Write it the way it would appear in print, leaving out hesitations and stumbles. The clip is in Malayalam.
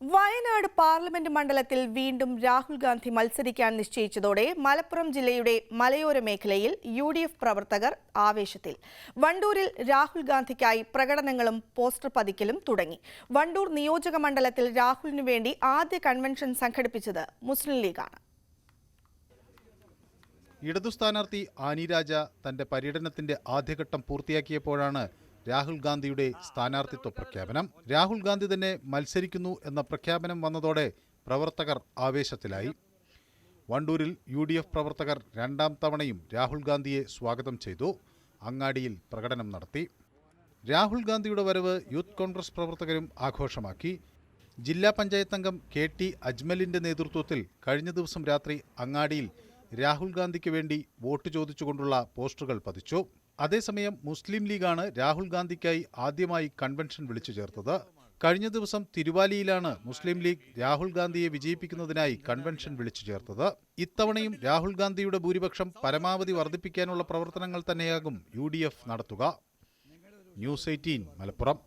വയനാട് പാർലമെന്റ് മണ്ഡലത്തിൽ വീണ്ടും രാഹുൽ ഗാന്ധി മത്സരിക്കാൻ നിശ്ചയിച്ചതോടെ മലപ്പുറം ജില്ലയുടെ മലയോര മേഖലയിൽ UDF പ്രവർത്തകർ ആവേശത്തിൽ. വണ്ടൂരിൽ രാഹുൽ ഗാന്ധിക്കായി പ്രകടനങ്ങളും പോസ്റ്റർ പതിക്കലും തുടങ്ങി. വണ്ടൂർ നിയോജക മണ്ഡലത്തിൽ രാഹുലിനു വേണ്ടി ആദ്യ കൺവെൻഷൻ സംഘടിപ്പിച്ചത് മുസ്ലിം ലീഗാണ്. ഇടതു സ്ഥാനാർത്ഥി ആനി രാജ തന്റെ പര്യടനത്തിന്റെ ആദ്യഘട്ടം പൂർത്തിയാക്കിയപ്പോഴാണ് രാഹുൽ ഗാന്ധിയുടെ സ്ഥാനാർത്ഥിത്വ പ്രഖ്യാപനം. രാഹുൽ ഗാന്ധി തന്നെ മത്സരിക്കുന്നു എന്ന പ്രഖ്യാപനം വന്നതോടെ പ്രവർത്തകർ ആവേശത്തിലായി. വണ്ടൂരിൽ UDF പ്രവർത്തകർ രണ്ടാം തവണയും രാഹുൽ ഗാന്ധിയെ സ്വാഗതം ചെയ്തു. അങ്ങാടിയിൽ പ്രകടനം നടത്തി. രാഹുൽ ഗാന്ധിയുടെ വരവ് യൂത്ത് കോൺഗ്രസ് പ്രവർത്തകരും ആഘോഷമാക്കി. ജില്ലാ പഞ്ചായത്ത് അംഗം KT അജ്മലിന്റെ നേതൃത്വത്തിൽ കഴിഞ്ഞ ദിവസം രാത്രി അങ്ങാടിയിൽ രാഹുൽ ഗാന്ധിക്ക് വേണ്ടി വോട്ട് ചോദിച്ചുകൊണ്ടുള്ള പോസ്റ്ററുകൾ പതിച്ചു. അതേസമയം മുസ്ലിം ലീഗാണ് രാഹുൽ ഗാന്ധിക്കായി ആദ്യമായി കൺവെൻഷൻ വിളിച്ചു ചേർത്തത്. കഴിഞ്ഞ ദിവസം തിരുവാലിയിലാണ് മുസ്ലിം ലീഗ് രാഹുൽ ഗാന്ധിയെ വിജയിപ്പിക്കുന്നതിനായി കൺവെൻഷൻ വിളിച്ചു ചേർത്തത്. ഇത്തവണയും രാഹുൽ ഗാന്ധിയുടെ ഭൂരിപക്ഷം പരമാവധി വർദ്ധിപ്പിക്കാനുള്ള പ്രവർത്തനങ്ങൾ തന്നെയാകും UDF നടത്തുക. ന്യൂസ് 18 മലപ്പുറം.